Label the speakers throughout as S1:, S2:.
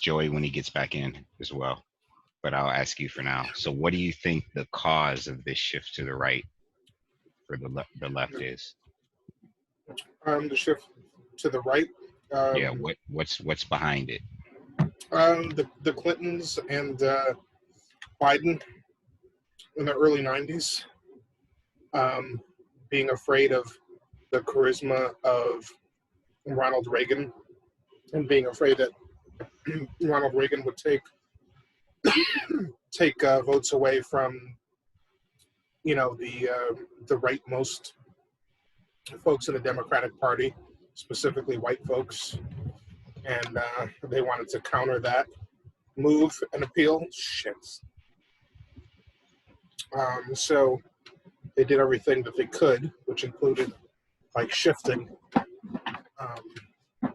S1: Joey when he gets back in as well, but I'll ask you for now. So, what do you think the cause of this shift to the right for the left is?
S2: The shift to the right.
S1: Yeah,
S2: Um,
S1: what's behind it?
S2: the Clintons and Biden in the early '90s, um, being afraid of the charisma of Ronald Reagan and being afraid that Ronald Reagan would take votes away from the rightmost folks in the Democratic Party, specifically white folks, and they wanted to counter that move and appeal. Shit. So they did everything that they could, which included like um,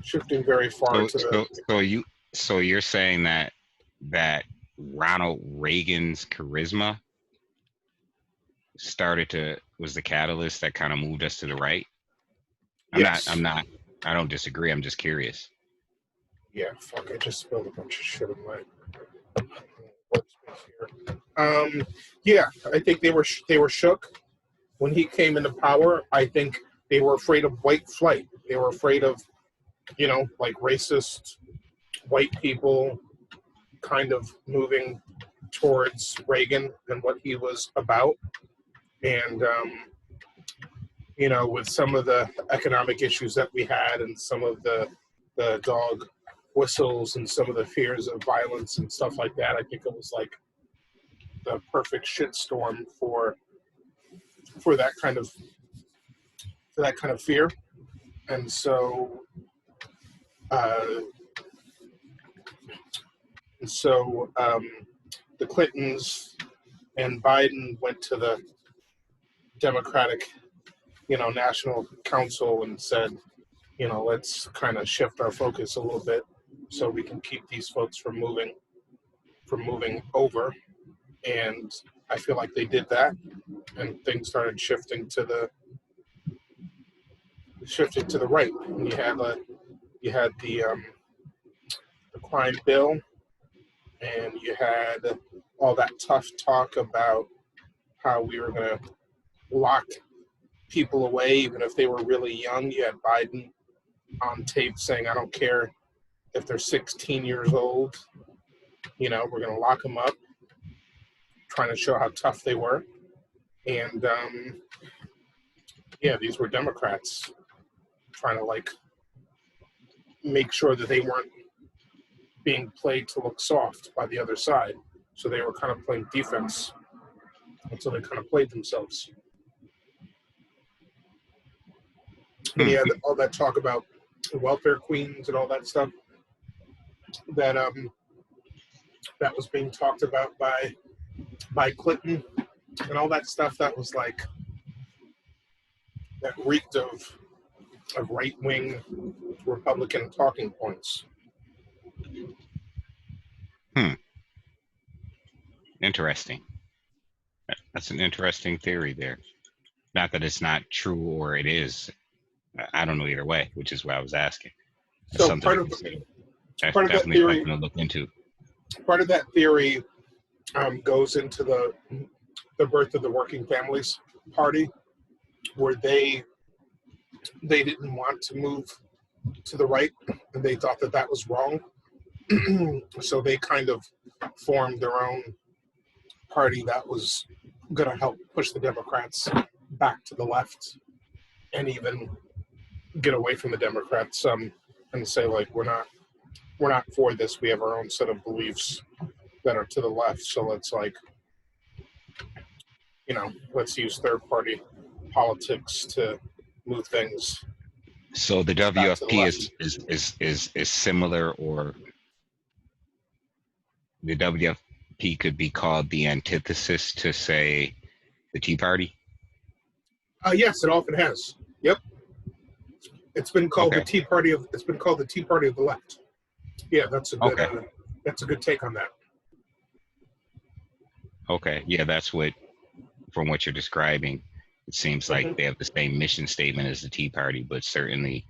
S2: shifting very far
S1: So
S2: to the.
S1: so so you're saying that Ronald Reagan's charisma was the catalyst that kind of moved us to the right?
S2: Yes.
S1: I'm not I don't disagree. I'm just curious.
S2: Yeah. Fuck. I just spilled a bunch of shit in my workspace here. Yeah. I think they were shook when he came into power. I think they were afraid of white flight. They were afraid of like racist white people kind of moving towards Reagan and what he was about. And, with some of the economic issues that we had and some of the dog whistles and some of the fears of violence and stuff like that, I think it was like the perfect shitstorm for that kind of fear. And so, uh, the Clintons and Biden went to the Democratic, National Council and said, let's kind of shift our focus a little bit so we can keep these folks from moving over. And I feel like they did that, and things started shifting to the right. And you had the crime bill, and you had all that tough talk about how we were going to lock people away, even if they were really young. You had Biden on tape saying, "I don't care if they're 16 years old, we're going to lock them up," trying to show how tough they were. And these were Democrats trying to like make sure that they weren't being played to look soft by the other side. So they were kind of playing defense until they kind of played themselves. And you had all that talk about welfare queens and all that stuff that that was being talked about by Clinton and all that stuff that was like that reeked of right-wing Republican talking points.
S1: Interesting. That's an interesting theory there. Not that it's not true or it is. I don't know either way, which is why I was asking. That's
S2: So
S1: something that's
S2: part of that
S1: definitely
S2: theory,
S1: something to look into.
S2: part of that theory goes into the birth of the Working Families Party, where they didn't want to move to the right, and they thought that that was wrong. So they kind of formed their own party that was going to help push the Democrats back to the left and even get away from the Democrats, and say like we're not for this. We have our own set of beliefs that are to the left. So let's let's use third party politics to move things
S1: So the
S2: back to the
S1: WFP
S2: left.
S1: is similar, or the WFP could be called the antithesis to, say, the Tea Party.
S2: Yes, it often has. Yep, it's been called
S1: Okay.
S2: the Tea Party of. It's been called the Tea Party of the left. Yeah, that's a good.
S1: Okay.
S2: That's a good take on that.
S1: Okay. Yeah, that's what, from what you're describing, it seems like they have the same mission statement as the Tea Party, but certainly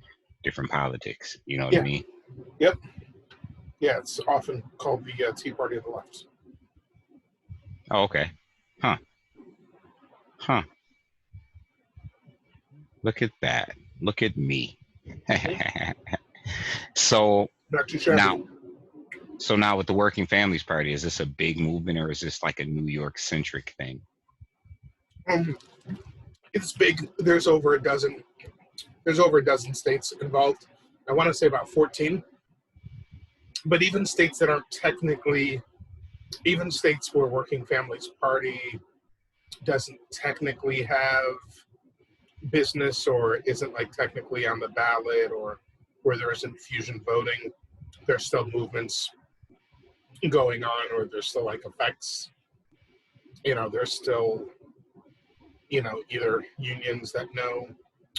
S1: different politics. You know what I
S2: Yeah.
S1: mean?
S2: Yep. Yeah, it's often called the Tea Party of the left.
S1: Oh, okay. Huh. Huh. Look at that. Look at me. So
S2: Not too
S1: now,
S2: shabby.
S1: with the Working Families Party, is this a big movement or is this like a New York centric thing?
S2: Um, it's big. There's over a dozen. There's over a dozen states involved. I want to say about 14. But even states that aren't technically, even states where Working Families Party doesn't technically have business or isn't like technically on the ballot or where there isn't fusion voting, there's still movements going on or there's still like effects. There's still, either unions that know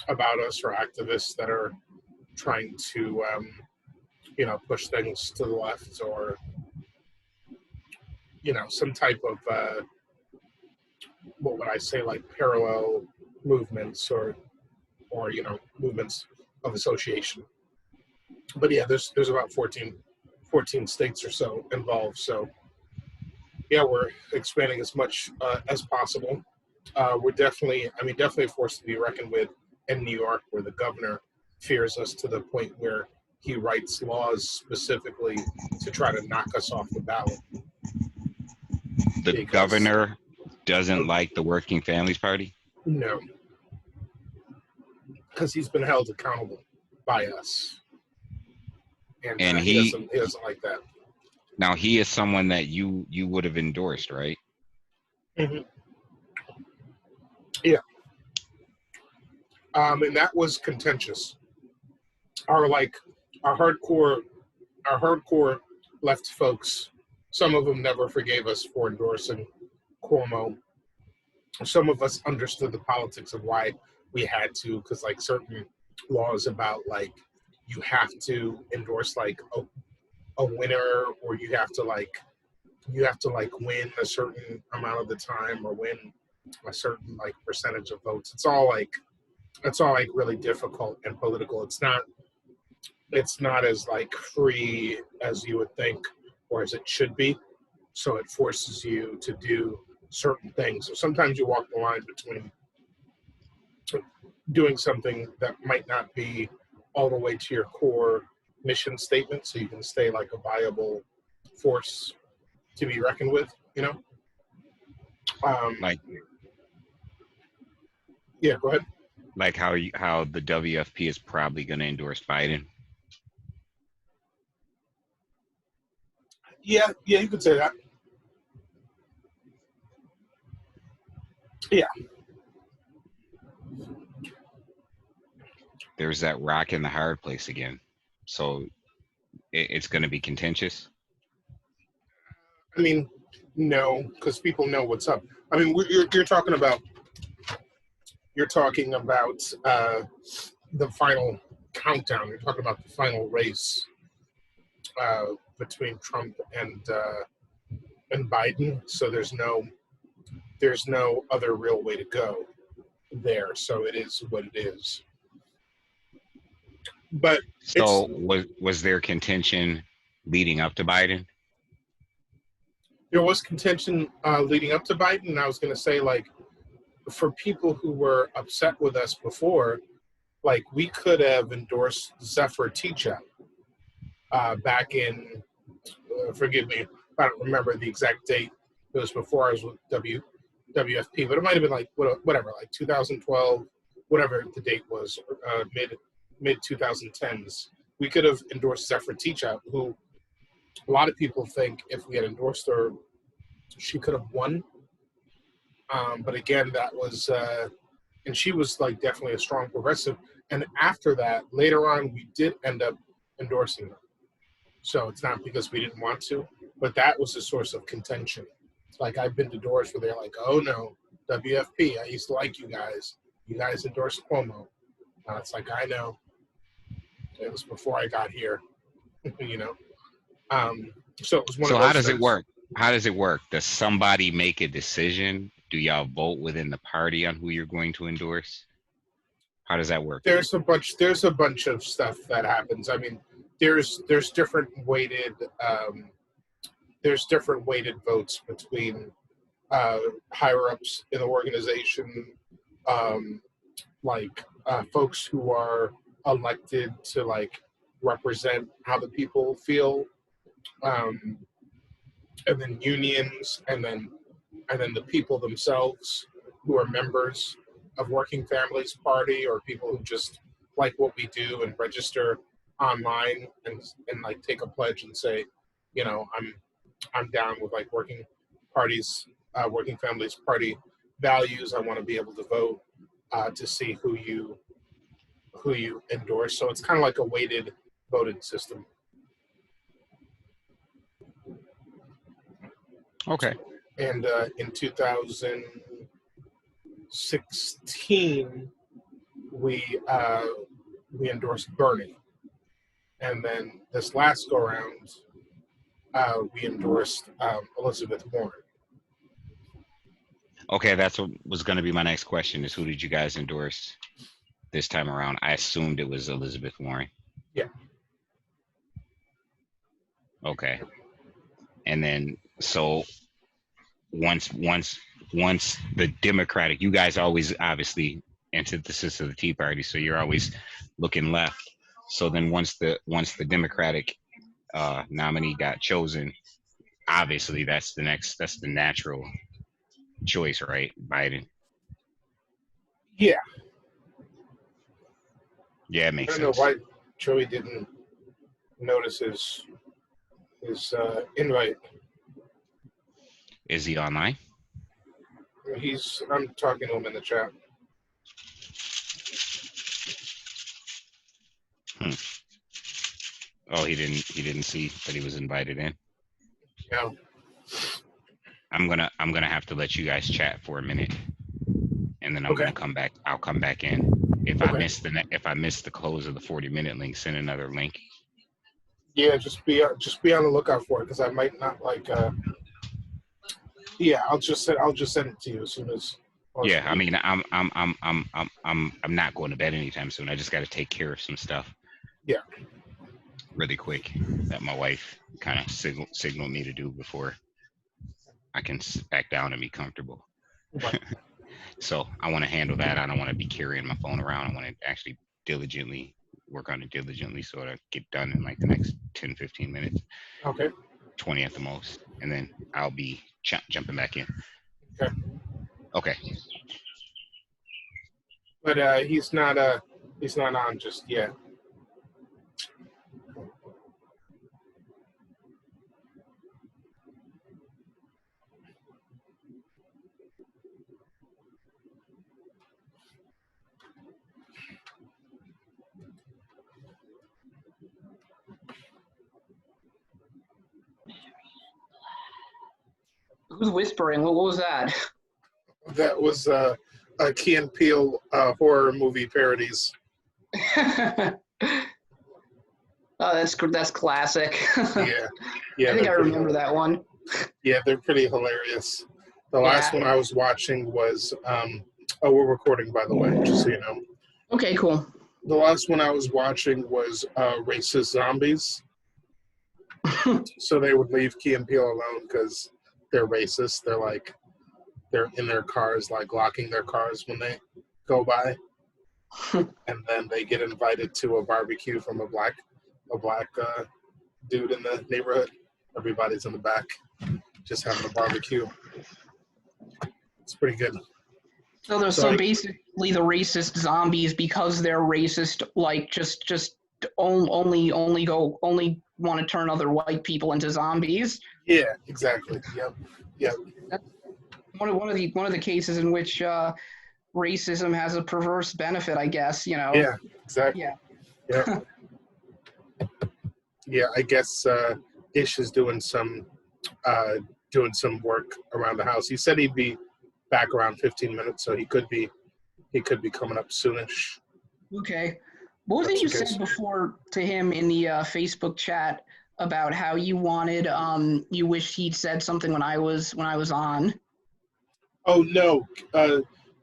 S2: about us or activists that are trying to, push things to the left or, some type of, what would I say, like parallel movements or movements of association. But yeah, there's about 14 states or so involved. So yeah, we're expanding as much as possible. We're definitely a force to be reckoned with in New York, where the governor fears us to the point where he writes laws specifically to try to knock us off the ballot.
S1: The
S2: Because
S1: governor doesn't like the Working Families Party?
S2: no, because he's been held accountable by us, and
S1: And
S2: he doesn't like that.
S1: now he is someone that you would have endorsed, right?
S2: Mm-hmm. Yeah, and that was contentious. Our like our hardcore our hardcore left folks, some of them never forgave us for endorsing Cuomo. Some of us understood the politics of why we had to, because like certain laws about like you have to endorse like a winner or you have to win a certain amount of the time or win a certain like percentage of votes. It's all like really difficult and political. It's not as like free as you would think or as it should be. So it forces you to do certain things. So sometimes you walk the line between doing something that might not be all the way to your core mission statement, so you can stay like a viable force to be reckoned with. Um,
S1: Like
S2: yeah, go ahead.
S1: how the WFP is probably going to endorse Biden.
S2: Yeah, you could say that. Yeah,
S1: There's that rock in the hard place again. So it's going to be contentious.
S2: I mean, no, because people know what's up. I mean, you're talking about the final countdown. You're talking about the final race between Trump and Biden. So there's no other real way to go there. So it is what it is. But it's
S1: So was there contention leading up to Biden?
S2: there was contention leading up to Biden, and I was going to say like for people who were upset with us before, like we could have endorsed Zephyr Teachout back in forgive me, I don't remember the exact date. It was before I was with WFP, but it might have been like whatever, like 2012, whatever the date was, mid 2010s. We could have endorsed Zephyr Teachout, who a lot of people think if we had endorsed her, she could have won. But again, that was, and she was like definitely a strong progressive. And after that, later on, we did end up endorsing her. So it's not because we didn't want to, but that was a source of contention. Like I've been to doors where they're like, "Oh no, WFP, I used to like you guys. You guys endorsed Cuomo." It's like I know it was before I got here, you know. So it was one of
S1: So how
S2: those
S1: does it
S2: things.
S1: work? How does it work? Does somebody make a decision? Do y'all vote within the party on who you're going to endorse? How does that work?
S2: There's a bunch of stuff that happens. I mean, there's different weighted votes between higher ups in the organization, um, like folks who are elected to like represent how the people feel, um, and then unions, and then the people themselves who are members of Working Families Party, or people who just like what we do and register online and like take a pledge and say, I'm down with like Working Families Party values. I want to be able to vote to see who you endorse. So it's kind of like a weighted voting system.
S1: Okay.
S2: And in 2016, we endorsed Bernie, and then this last go around, we endorsed Elizabeth Warren.
S1: Okay, that's what was going to be my next question: is who did you guys endorse this time around? I assumed it was Elizabeth Warren.
S2: Yeah.
S1: Okay. And then so once the Democratic, you guys always obviously antithesis of the Tea Party, so you're always looking left. So then once the Democratic nominee got chosen, obviously that's the natural choice, right? Biden.
S2: Yeah.
S1: Yeah, it
S2: I
S1: makes
S2: don't know
S1: sense.
S2: why Joey didn't notice his invite.
S1: Is he online?
S2: I'm talking to him in the chat.
S1: Oh, he didn't see that he was invited in.
S2: Yeah.
S1: I'm gonna have to let you guys chat for a minute, and then I'm
S2: Okay.
S1: gonna come back. I'll come back in. If I miss the close of the 40-minute link, send another link.
S2: Yeah, just be on the lookout for it, because I might not like. Yeah, I'll just send it to you as soon as.
S1: Yeah, I mean, I'm not going to bed anytime soon. I just got to take care of some stuff.
S2: Yeah.
S1: Really quick that my wife kind of signaled me to do before I can sit back down and be comfortable.
S2: Right.
S1: So I want to handle that. I don't want to be carrying my phone around. I want to actually work on it diligently so it'll get done in like the next 10, 15 minutes.
S2: Okay.
S1: 20 at the most. And then I'll be jumping back in.
S2: Okay.
S1: Okay.
S2: But he's not on just yet.
S3: Who's whispering? What was that?
S2: That was a Key and Peele horror movie parodies.
S3: Oh, that's classic.
S2: Yeah.
S3: I think I remember that one.
S2: Yeah, they're pretty hilarious. The last one I was watching was we're recording, by the way, just so you know.
S3: Okay, cool.
S2: The last one I was watching was Racist Zombies. So they would leave Key and Peele alone because they're racist. They're in their cars, like locking their cars when they go by. And then they get invited to a barbecue from a black dude in the neighborhood. Everybody's in the back just having a barbecue. It's pretty good.
S3: So basically the racist zombies, because they're racist, like just only want to turn other white people into zombies.
S2: Yeah, exactly. Yep.
S3: That's one of the cases in which racism has a perverse benefit, I guess.
S2: Yeah, exactly. Yeah. Yeah, I guess Ish is doing some work around the house. He said he'd be back around 15 minutes, so he could be coming up soonish.
S3: Okay. What was it you said before to him in the Facebook chat about how you wanted you wished he'd said something when I was on?
S2: Oh no,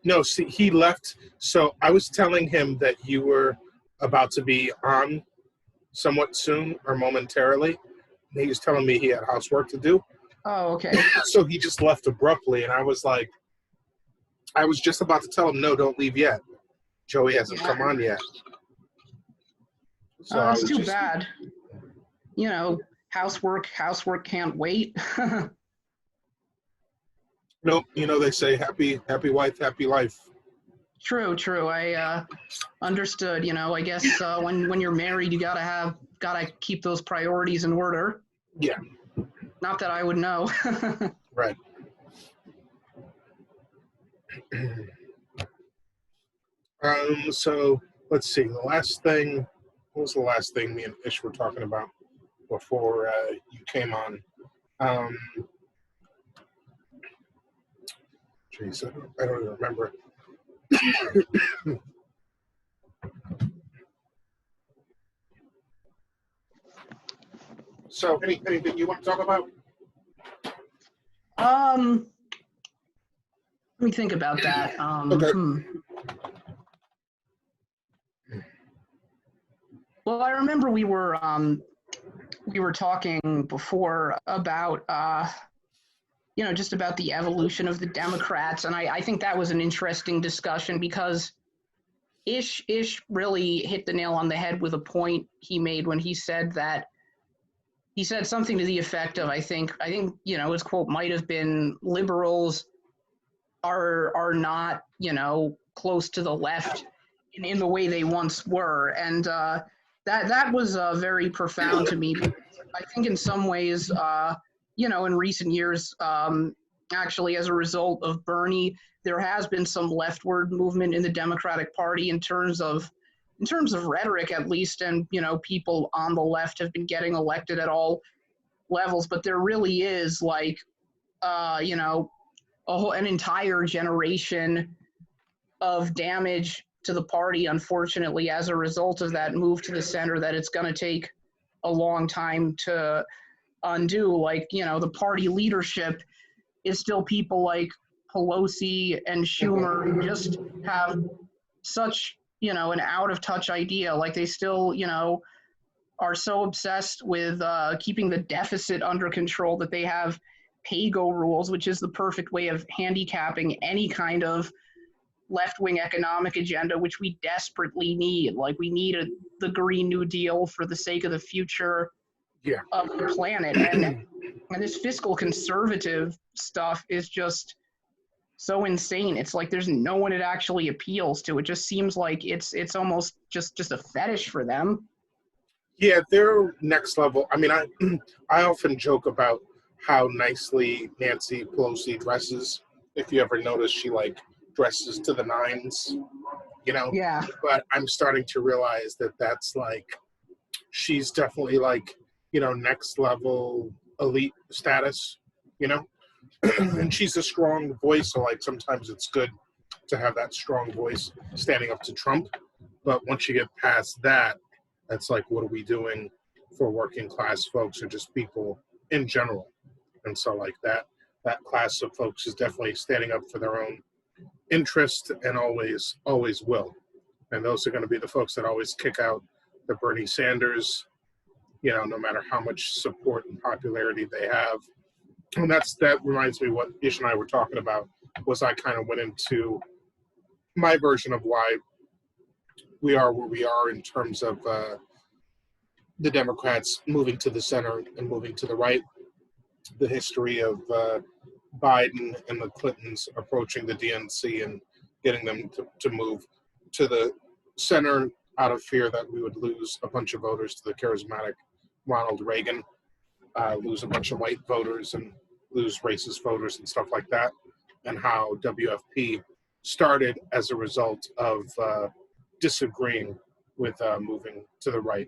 S2: No, see, he left. So I was telling him that you were about to be on somewhat soon or momentarily. And he was telling me he had housework to do.
S3: Oh, okay.
S2: So he just left abruptly. And I was like, I was just about to tell him, no, don't leave yet. Joey hasn't come on yet. So
S3: that's too bad. You know, housework can't wait.
S2: Nope. You know, they say happy wife, happy life.
S3: True. I understood. You know, I guess when you're married, you gotta keep those priorities in order.
S2: Yeah.
S3: Not that I would know.
S2: Right. So let's see. What was the last thing me and Ish were talking about before you came on? Jeez, I don't even remember. So, anything you want to talk about?
S3: Let me think about that.
S2: Okay.
S3: Well, I remember we were talking before about you know, just about the evolution of the Democrats, and I think that was an interesting discussion because Ish really hit the nail on the head with a point he made when he said something to the effect of I think you know, his quote might have been, liberals are not, you know, close to the left in the way they once were, and that was very profound to me. I think in some ways, you know, in recent years, actually as a result of Bernie, there has been some leftward movement in the Democratic Party in terms of rhetoric, at least, and you know, people on the left have been getting elected at all levels, but there really is like you know, an entire generation of damage to the party, unfortunately, as a result of that move to the center, that it's going to take a long time to undo. Like, you know, the party leadership is still people like Pelosi and Schumer who just have such, you know, an out of touch idea. Like, they still, you know, are so obsessed with keeping the deficit under control that they have pay-go rules, which is the perfect way of handicapping any kind of left-wing economic agenda, which we desperately need. Like, we need the Green New Deal for the sake of the future of the planet. And this fiscal conservative stuff is just so insane. It's like there's no one it actually appeals to. It just seems like it's almost just a fetish for them.
S2: Yeah, they're next level. I mean, I often joke about how nicely Nancy Pelosi dresses. If you ever notice, she like dresses to the nines, you know?
S3: Yeah.
S2: But I'm starting to realize that that's like, she's definitely like, you know, next level elite status, you know? And she's a strong voice, so like sometimes it's good to have that strong voice standing up to Trump. But once you get past that, that's like, what are we doing for working class folks or just people in general? And so like that class of folks is definitely standing up for their own interest and always will. And those are going to be the folks that always kick out the Bernie Sanders, you know, no matter how much support and popularity they have. And that reminds me what Ish and I were talking about, was I kind of went into my version of why we are where we are in terms of the Democrats moving to the center and moving to the right. The history of Biden and the Clintons approaching the DNC and getting them to move to the center out of fear that we would lose a bunch of voters to the charismatic Ronald Reagan, lose a bunch of white voters and lose racist voters and stuff like that, and how WFP started as a result of disagreeing with moving to the right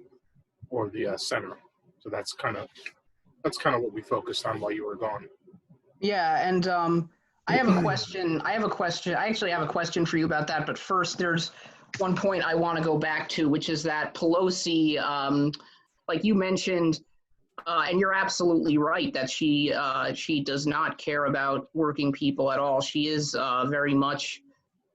S2: or the center. So that's kind of what we focused on while you were gone.
S3: Yeah, and I have a question. I actually have a question for you about that. But first, there's one point I want to go back to, which is that Pelosi, like you mentioned, and you're absolutely right that she does not care about working people at all. She is very much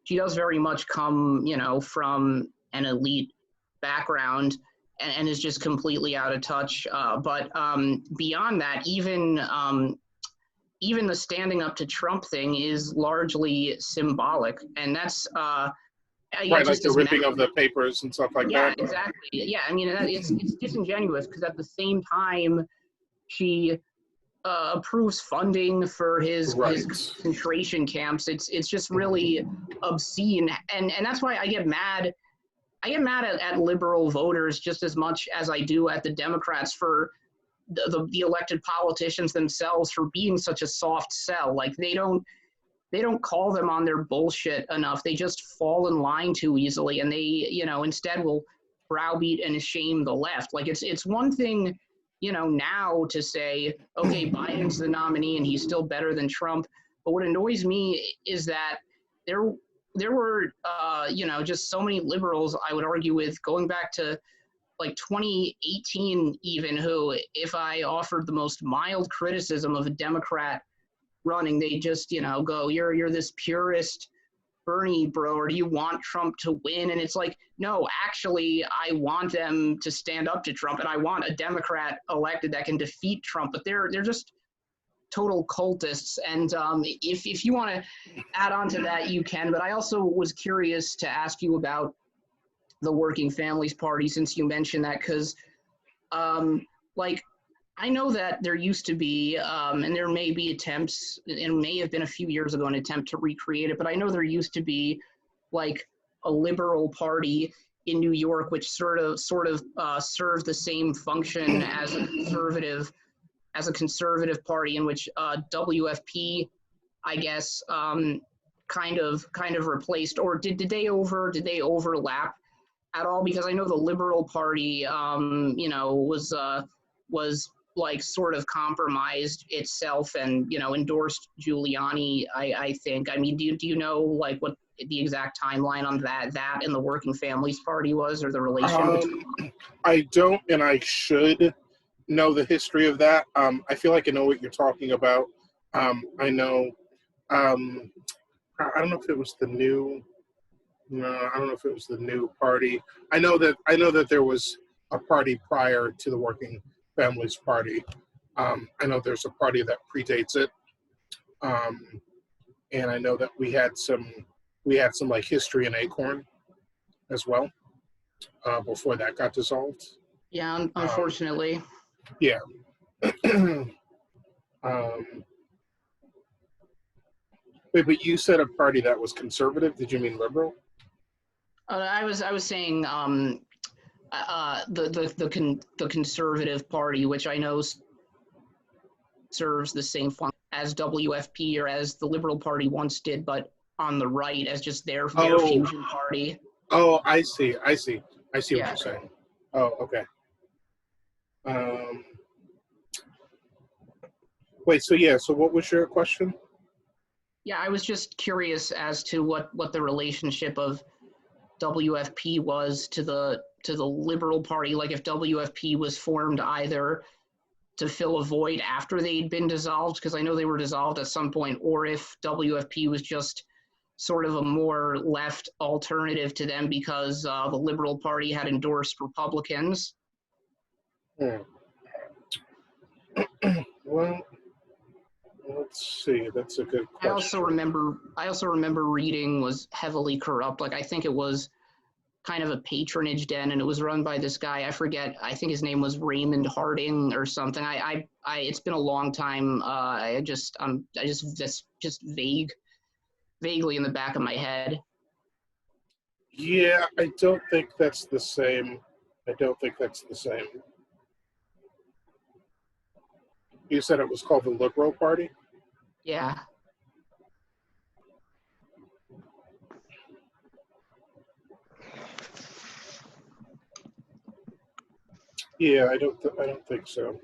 S3: does very much come, from an elite background, and is just completely out of touch. But beyond that, even the standing up to Trump thing is largely symbolic, and that's
S2: Right, like the ripping of the papers and stuff like that.
S3: Yeah, exactly. Yeah, I mean, it's disingenuous because at the same time, she approves funding for his concentration camps. It's just really obscene, and that's why I get mad. I get mad at liberal voters just as much as I do at the Democrats for the elected politicians themselves for being such a soft sell. Like they don't call them on their bullshit enough. They just fall in line too easily, and they instead will browbeat and shame the left. Like it's one thing now to say, okay, Biden's the nominee and he's still better than Trump. But what annoys me is that there were just so many liberals I would argue with going back to like 2018 even, who if I offered the most mild criticism of a Democrat running, they just go, you're this purist Bernie bro, or do you want Trump to win? And it's like, no, actually I want them to stand up to Trump, and I want a Democrat elected that can defeat Trump. But they're just total cultists. And if you want to add on to that, you can. But I also was curious to ask you about the Working Families Party, since you mentioned that, because I know that there used to be, and there may be attempts, it may have been a few years ago, an attempt to recreate it, but I know there used to be like a liberal party in New York, which sort of served the same function as a conservative party, in which WFP, I guess, kind of replaced, or did they overlap at all? Because I know the Liberal Party, was like sort of compromised itself and endorsed Giuliani. I think. I mean, do you know like what the exact timeline on that and the Working Families Party was, or the relation between?
S2: I don't, and I should know the history of that. I feel like I know what you're talking about. I know. I don't know if it was the new. No, I don't know if it was the new party. I know that there was a party prior to the Working Families Party. I know there's a party that predates it, and I know that we had some like history in Acorn as well before that got dissolved.
S3: Yeah, unfortunately.
S2: Yeah. Wait, but you said a party that was conservative. Did you mean liberal?
S3: I was saying the Conservative Party, which I know serves the same function as WFP or as the Liberal Party once did, but on the right, as just their fusion party.
S2: Oh, I see what you're saying. Oh, okay. Wait, so what was your question?
S3: Yeah, I was just curious as to what the relationship of WFP was to the Liberal Party, like if WFP was formed either to fill a void after they'd been dissolved, because I know they were dissolved at some point, or if WFP was just sort of a more left alternative to them because the Liberal Party had endorsed Republicans.
S2: Well, let's see. That's a good question.
S3: I also remember reading was heavily corrupt. Like I think it was kind of a patronage den, and it was run by this guy. I forget. I think his name was Raymond Harding or something. I it's been a long time. That's just vaguely in the back of my head.
S2: Yeah, I don't think that's the same. You said it was called the Liberal Party?
S3: Yeah.
S2: Yeah, I don't think so.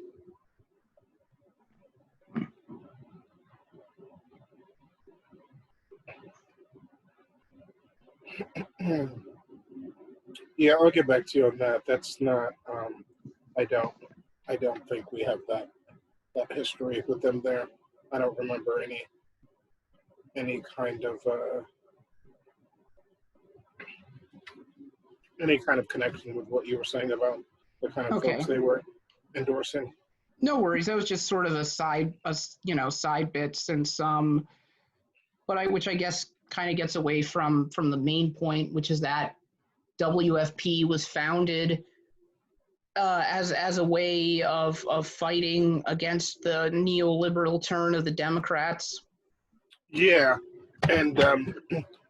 S2: Yeah, I'll get back to you on that. That's not. I don't think we have that history with them there. I don't remember any kind of any kind of connection with what you were saying about the kind of
S3: Okay.
S2: folks they were endorsing.
S3: No worries. That was just sort of a side bit since which I guess kind of gets away from the main point, which is that WFP was founded as a way of fighting against the neoliberal turn of the Democrats.
S2: Yeah, and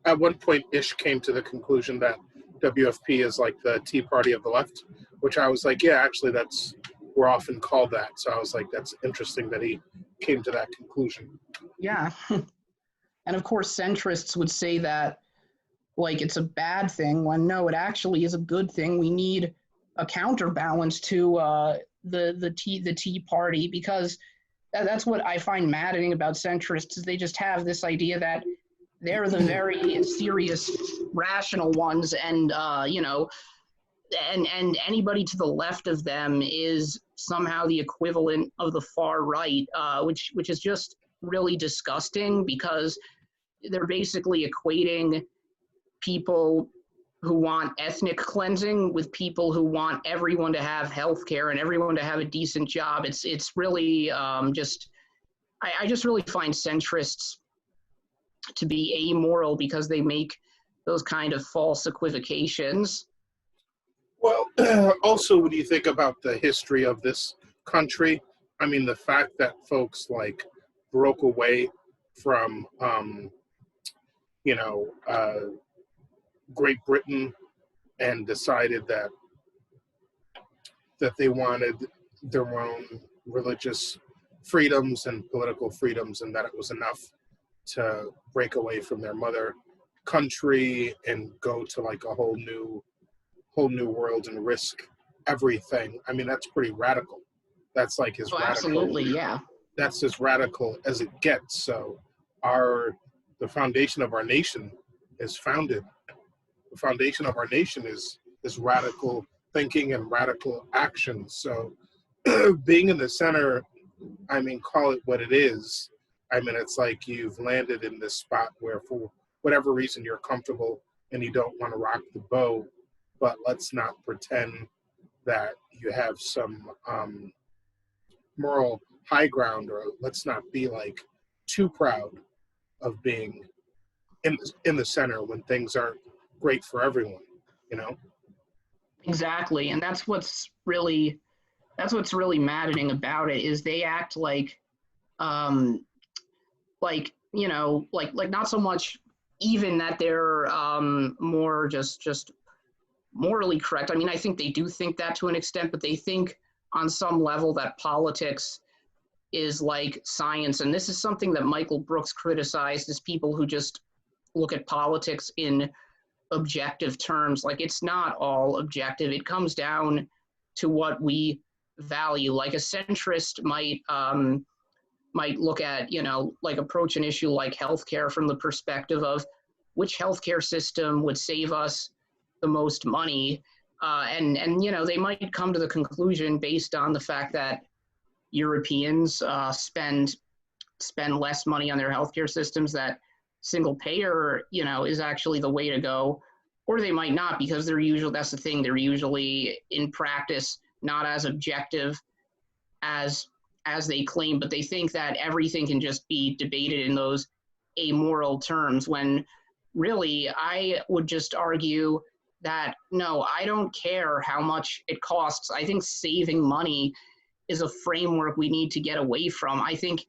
S2: at one point, Ish came to the conclusion that WFP is like the Tea Party of the left, which I was like, yeah, actually, we're often called that. So I was like, that's interesting that he came to that conclusion.
S3: Yeah. And of course, centrists would say that like it's a bad thing when no, it actually is a good thing. We need a counterbalance to the Tea Party, because that's what I find maddening about centrists is they just have this idea that they're the very serious, rational ones, and and anybody to the left of them is somehow the equivalent of the far right, which is just really disgusting, because they're basically equating people who want ethnic cleansing with people who want everyone to have health care and everyone to have a decent job. It's really just I just really find centrists to be amoral because they make those kind of false equivocations.
S2: Well, also, when you think about the history of this country, I mean, the fact that folks like broke away from, Great Britain and decided that they wanted their own religious freedoms and political freedoms, and that it was enough to break away from their mother country and go to like a whole new world and risk everything. I mean, that's pretty radical. That's like as radical.
S3: Absolutely, yeah.
S2: That's as radical as it gets. So the foundation of our nation is founded. The foundation of our nation is radical thinking and radical action. So being in the center, I mean, call it what it is. I mean, it's like you've landed in this spot where for whatever reason you're comfortable and you don't want to rock the boat, but let's not pretend that you have some moral high ground, or let's not be like too proud of being in the center when things aren't great for everyone, you know?
S3: Exactly. And that's what's really maddening about it is they act like like not so much even that they're more just morally correct. I mean, I think they do think that to an extent, but they think on some level that politics is like science. And this is something that Michael Brooks criticized, is people who just look at politics in objective terms. Like, it's not all objective. It comes down to what we value. Like a centrist might look at, like approach an issue like healthcare from the perspective of which healthcare system would save us the most money. And they might come to the conclusion based on the fact that Europeans spend less money on their healthcare systems, that single payer, is actually the way to go. Or they might not, because they're usually in practice not as objective as they claim, but they think that everything can just be debated in those amoral terms, when really I would just argue that no, I don't care how much it costs. I think saving money is a framework we need to get away from. I think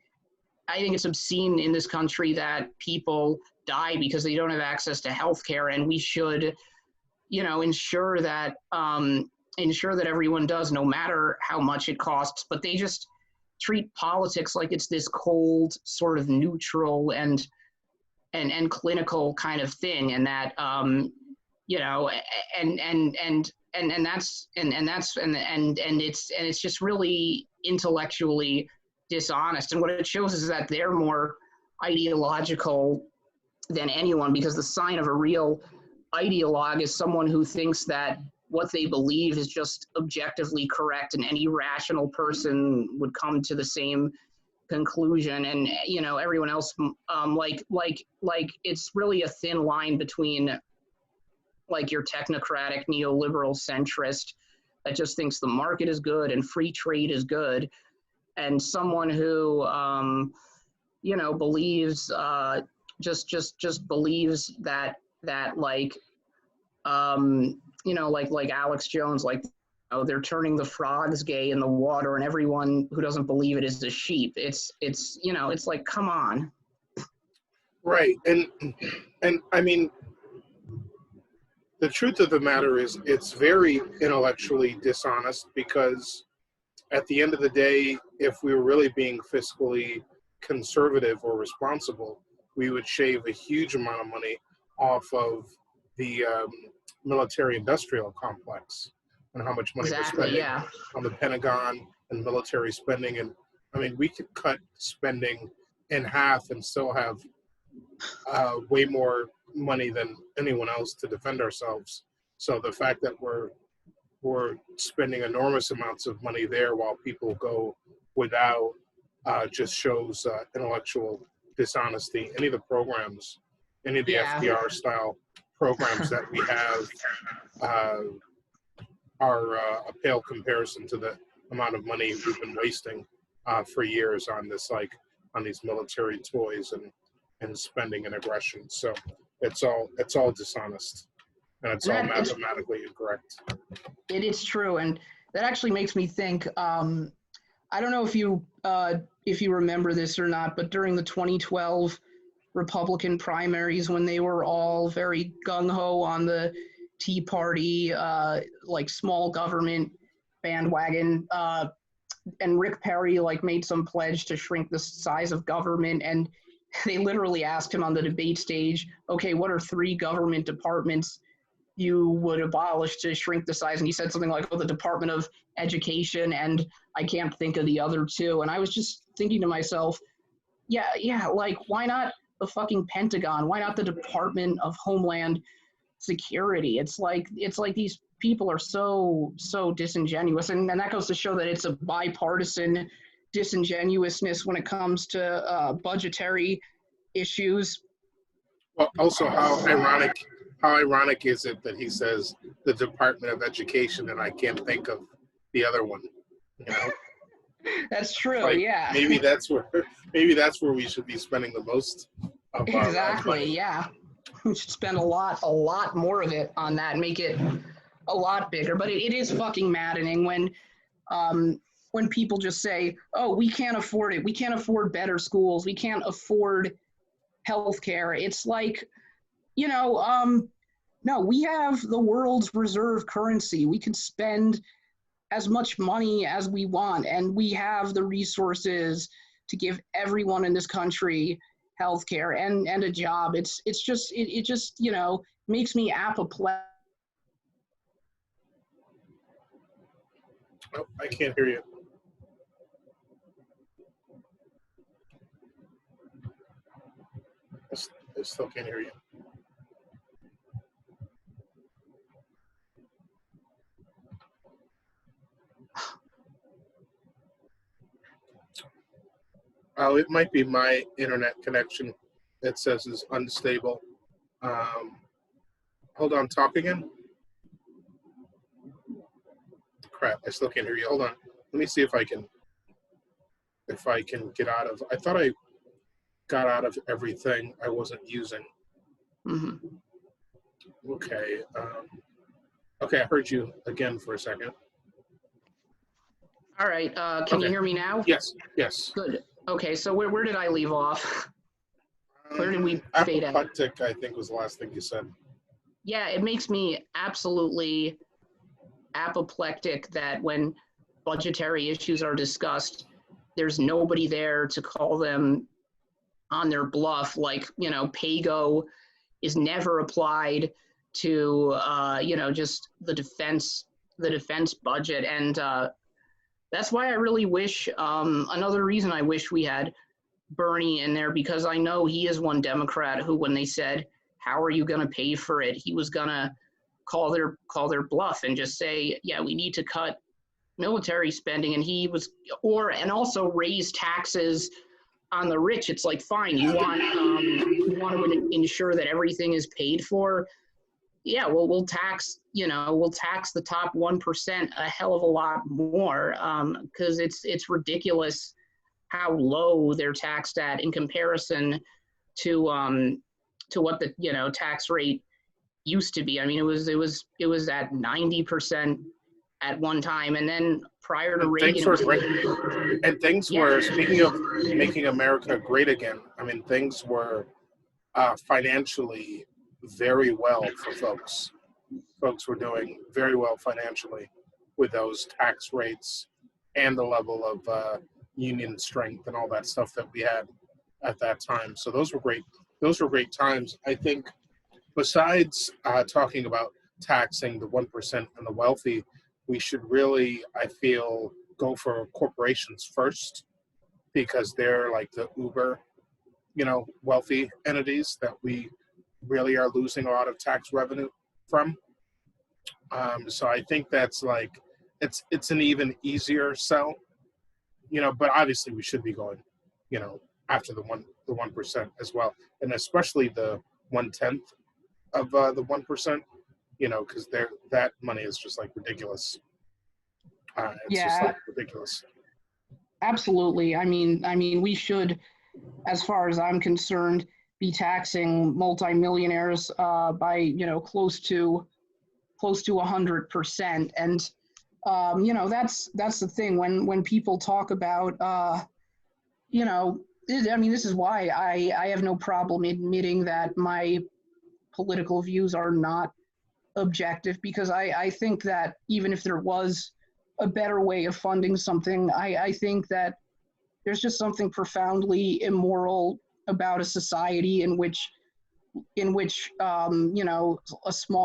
S3: it's obscene in this country that people die because they don't have access to health care, and we should, ensure that everyone does, no matter how much it costs. But they just treat politics like it's this cold, sort of neutral and clinical kind of thing, and that it's just really intellectually dishonest. And what it shows is that they're more ideological than anyone, because the sign of a real ideologue is someone who thinks that what they believe is just objectively correct, and any rational person would come to the same conclusion. And everyone else, like it's really a thin line between like your technocratic neoliberal centrist that just thinks the market is good and free trade is good, and someone who believes just believes that like like Alex Jones, like they're turning the frogs gay in the water, and everyone who doesn't believe it is a sheep. It's like, come on.
S2: Right, and I mean, the truth of the matter is, it's very intellectually dishonest, because at the end of the day, if we were really being fiscally conservative or responsible, we would shave a huge amount of money off of the military-industrial complex, and how much money we're spending on the Pentagon and military spending. And I mean, we could cut spending in half and still have way more money than anyone else to defend ourselves. So the fact that we're spending enormous amounts of money there while people go without just shows intellectual dishonesty. Any of the programs, any of the FDR style programs that we have are a pale comparison to the amount of money we've been wasting for years on this, like on these military toys and spending and aggression. So it's all dishonest, and it's all mathematically incorrect.
S3: It is true, and that actually makes me think. I don't know if you remember this or not, but during the 2012 Republican primaries, when they were all very gung-ho on the Tea Party, like small government bandwagon, and Rick Perry like made some pledge to shrink the size of government, and they literally asked him on the debate stage, okay, what are 3 government departments you would abolish to shrink the size? And he said something like, oh, the Department of Education, and I can't think of the other 2. And I was just thinking to myself, yeah, like, why not the fucking Pentagon? Why not the Department of Homeland Security? It's like these people are so disingenuous, and that goes to show that it's a bipartisan disingenuousness when it comes to budgetary issues.
S2: Well, also, how ironic is it that he says the Department of Education and I can't think of the other one?
S3: That's true.
S2: Like,
S3: yeah.
S2: Maybe that's where we should be spending the most of our money.
S3: Yeah. We should spend a lot more of it on that and make it a lot bigger. But it is fucking maddening when people just say, oh, we can't afford it. We can't afford better schools. We can't afford healthcare. It's like, no, we have the world's reserve currency. We can spend as much money as we want, and we have the resources to give everyone in this country healthcare and a job. It just makes me apoplectic.
S2: Oh, I can't hear you. I still can't hear you. Oh, it might be my internet connection. It says is unstable. Hold on, talk again. Crap, I still can't hear you. Hold on. Let me see if I can get out of. I thought I got out of everything I wasn't using.
S3: Mm-hmm.
S2: Okay. Okay, I heard you again for a second.
S3: All right. Can you hear me now?
S2: Yes.
S3: Good. Okay, so where did I leave off? Where did we fade out?
S2: Apoplectic, I think, was the last thing you said.
S3: Yeah, it makes me absolutely apoplectic that when budgetary issues are discussed, there's nobody there to call them on their bluff. Like, PAYGO is never applied to, just the defense budget. And that's why I really wish, another reason I wish we had Bernie in there, because I know he is one Democrat who, when they said, how are you going to pay for it? He was going to call their bluff and just say, yeah, we need to cut military spending. And and also raise taxes on the rich. It's like, fine, you want to ensure that everything is paid for. yeah, we'll tax, we'll tax the top 1% a hell of a lot more, because it's ridiculous how low they're taxed at in comparison to what the tax rate used to be. I mean, it was at 90% at one time, and then prior to
S2: And
S3: Reagan,
S2: things were, speaking of making America great again, I mean, things were financially very well for folks. Folks were doing very well financially with those tax rates and the level of union strength and all that stuff that we had at that time. So those were great. Those were great times. I think besides talking about taxing the 1% and the wealthy, we should really, I feel, go for corporations first, because they're like the uber, wealthy entities that we really are losing a lot of tax revenue from. So I think that's like, it's an even easier sell, but obviously we should be going, after the 1% as well, and especially the 1/10 of the 1%, because that money is just like ridiculous. It's just like ridiculous.
S3: Absolutely. I mean, we should, as far as I'm concerned, be taxing multimillionaires by close to 100%. And that's the thing when people talk about this is why I have no problem admitting that my political views are not objective, because I think that even if there was a better way of funding something, I think that there's just something profoundly immoral about a society in which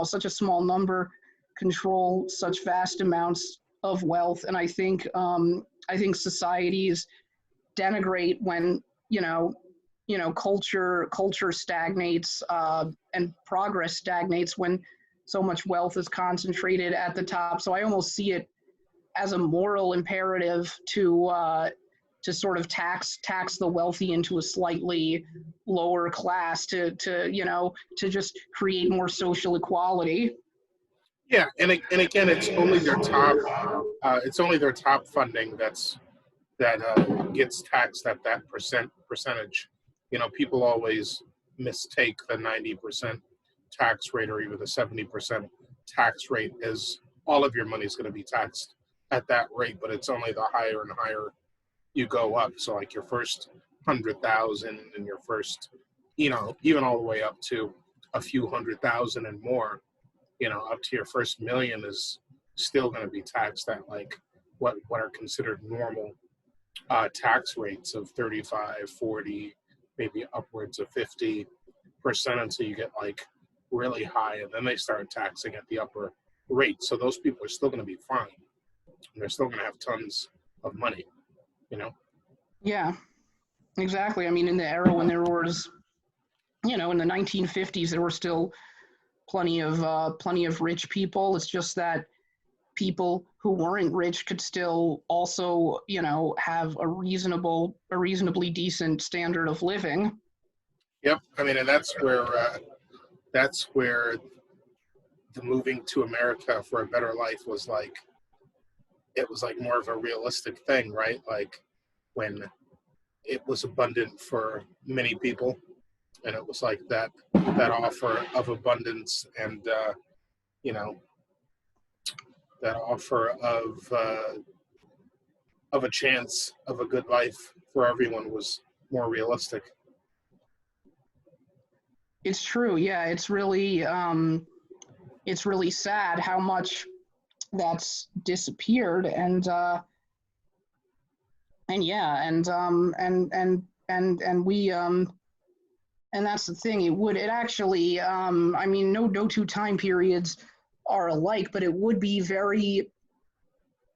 S3: such a small number control such vast amounts of wealth. And I think societies denigrate when culture stagnates, and progress stagnates when so much wealth is concentrated at the top. So I almost see it as a moral imperative to sort of tax the wealthy into a slightly lower class to just create more social equality.
S2: Yeah, and again, it's only their top funding that gets taxed at that percentage. People always mistake the 90% tax rate or even the 70% tax rate as all of your money is going to be taxed at that rate, but it's only the higher and higher you go up. So like your first 100,000 and your first, even all the way up to a few 100,000 and more, up to your first million is still going to be taxed at like what are considered normal tax rates of 35, 40, maybe upwards of 50% until you get like really high, and then they start taxing at the upper rate. So those people are still going to be fine. And they're still going to have tons of money,
S3: Yeah, exactly. I mean, in the era when there was, in the 1950s, there were still plenty of rich people. It's just that people who weren't rich could still also, have a reasonably decent standard of living.
S2: Yep. I mean, and that's where the moving to America for a better life was like, it was like more of a realistic thing, right? Like when it was abundant for many people, and it was like that offer of abundance and that offer of a chance of a good life for everyone was more realistic.
S3: It's true. Yeah, it's really sad how much that's disappeared, and we and that's the thing. It actually I mean, no two time periods are alike, but it would be very,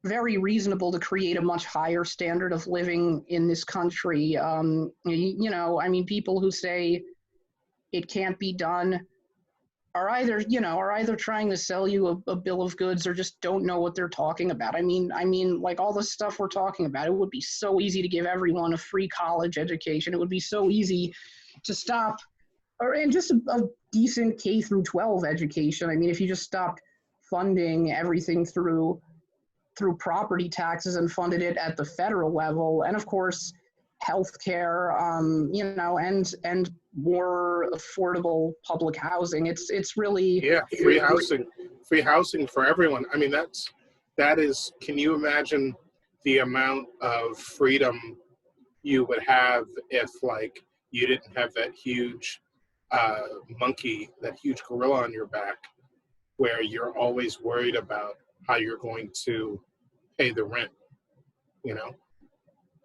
S3: very reasonable to create a much higher standard of living in this country. I mean, people who say it can't be done are either trying to sell you a bill of goods or just don't know what they're talking about. I mean, like all the stuff we're talking about, it would be so easy to give everyone a free college education. It would be so easy to stop and just a decent K through 12 education. I mean, if you just stopped funding everything through property taxes and funded it at the federal level, and of course, healthcare, and more affordable public housing. It's really
S2: free housing for everyone. I mean, that is. Can you imagine the amount of freedom you would have if, like, you didn't have that huge monkey, that huge gorilla on your back, where you're always worried about how you're going to pay the rent, you know?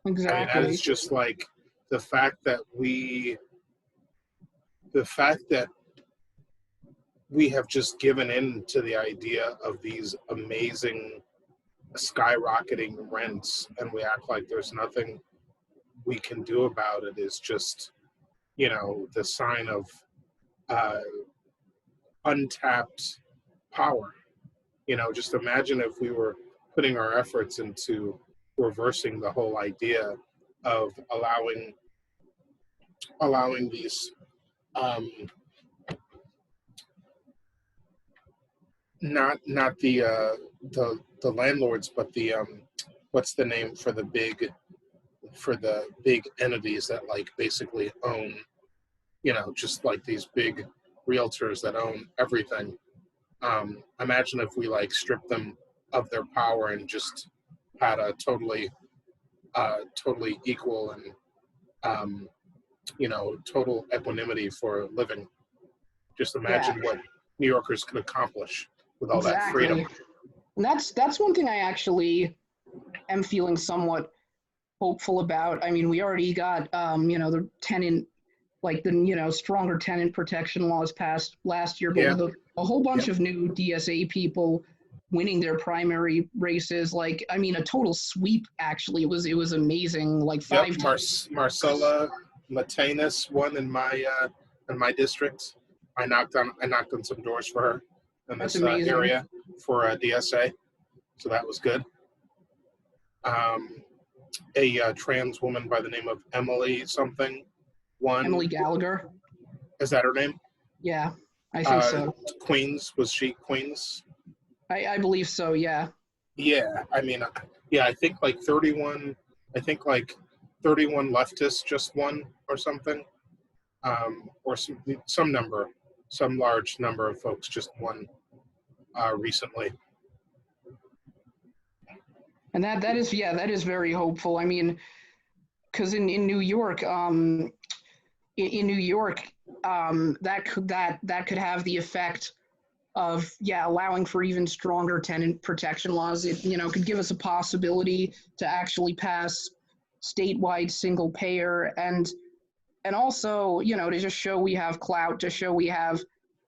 S3: exactly.
S2: I mean, that is just like the fact that we have just given in to the idea of these amazing skyrocketing rents, and we act like there's nothing we can do about it, is just, the sign of untapped power. Just imagine if we were putting our efforts into reversing the whole idea of allowing these not the landlords, but the what's the name for the big entities that, like, basically own, just like these big realtors that own everything. Imagine if we, like, stripped them of their power and just had a totally equal and total equanimity for living. Just imagine what New Yorkers could accomplish with all that freedom.
S3: And that's one thing I actually am feeling somewhat hopeful about. I mean, we already got the tenant, like the stronger tenant protection laws passed last year, but with a whole bunch of new DSA people winning their primary races. Like, I mean, a total sweep. Actually, it was amazing. Like five.
S2: Marcella Latanis won in my district. I knocked on some doors for her in this area for DSA, so that was good. A trans woman by the name of Emily something won.
S3: Emily Gallagher.
S2: Is that her name?
S3: Yeah, I think so.
S2: Queens, was she Queens?
S3: I believe so. Yeah.
S2: Yeah, I mean, I think like 31. I think like 31 leftists just won or something, or some large number of folks just won recently.
S3: And that is very hopeful. I mean, because in New York, that could have the effect of allowing for even stronger tenant protection laws. It could give us a possibility to actually pass statewide single payer, and also to just show we have clout, to show we have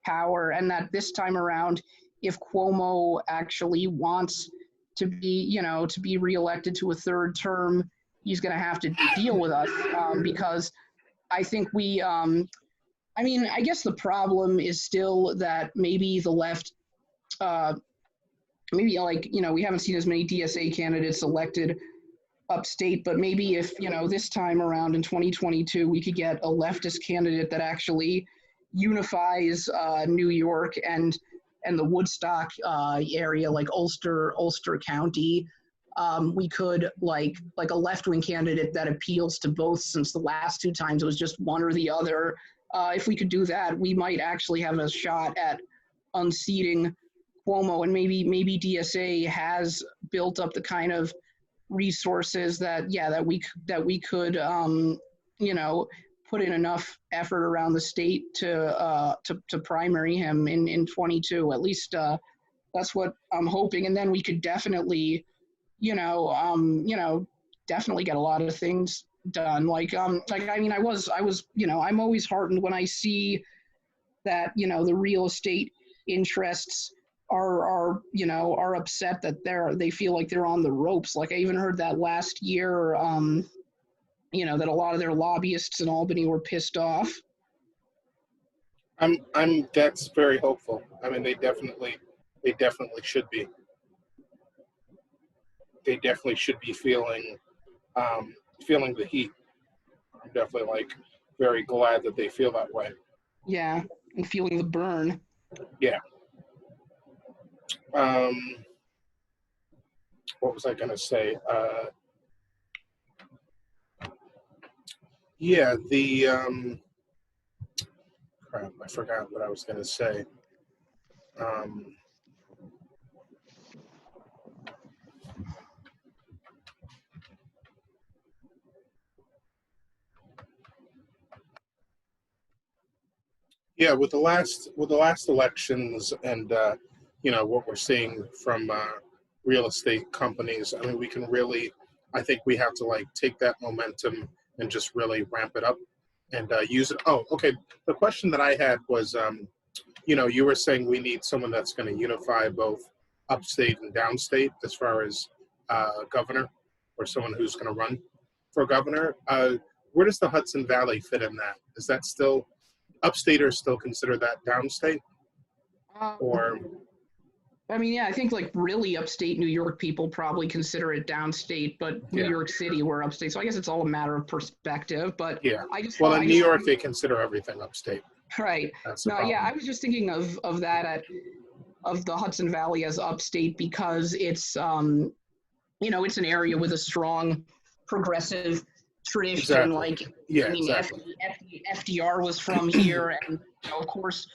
S3: power, and that this time around, if Cuomo actually wants to be reelected to a third term, he's going to have to deal with us, because I think I guess the problem is still that maybe the left, we haven't seen as many DSA candidates elected upstate, but maybe if, this time around in 2022, we could get a leftist candidate that actually unifies New York and the Woodstock area, like Ulster County. We could like a left-wing candidate that appeals to both, since the last two times it was just one or the other. If we could do that, we might actually have a shot at unseating Cuomo, and maybe DSA has built up the kind of resources that we could put in enough effort around the state to primary him in 22. At least that's what I'm hoping, and then we could definitely definitely get a lot of things done. I was I'm always heartened when I see that the real estate interests are upset that they feel like they're on the ropes. Like, I even heard that last year, that a lot of their lobbyists in Albany were pissed off.
S2: That's very hopeful. I mean, they definitely should be. They definitely should be feeling the heat. I'm definitely very glad that they feel that way.
S3: Yeah, and feeling the burn.
S2: Yeah. Um, what was I going to say? Yeah, the crap, I forgot what I was going to say. Um, yeah, with the last elections and what we're seeing from real estate companies, I mean, we can really, I think we have to like take that momentum and just really ramp it up and use it. Oh, okay. The question that I had was, you were saying we need someone that's going to unify both upstate and downstate as far as governor or someone who's going to run for governor. Where does the Hudson Valley fit in that? Is that still upstaters still consider that downstate,
S3: Um,
S2: or
S3: I mean, yeah, I think like really upstate New York people probably consider it downstate, but New
S2: yeah,
S3: York City we're upstate. So I guess it's all a matter of perspective. But
S2: yeah?
S3: I just
S2: Well,
S3: thought,
S2: in
S3: I
S2: New
S3: just
S2: York, they consider everything upstate.
S3: right.
S2: That's the
S3: No, yeah,
S2: problem.
S3: I was just thinking of that of the Hudson Valley as upstate because it's it's an area with a strong progressive tradition.
S2: Exactly.
S3: Like,
S2: Yeah,
S3: I mean,
S2: exactly.
S3: FDR was from here, and of course,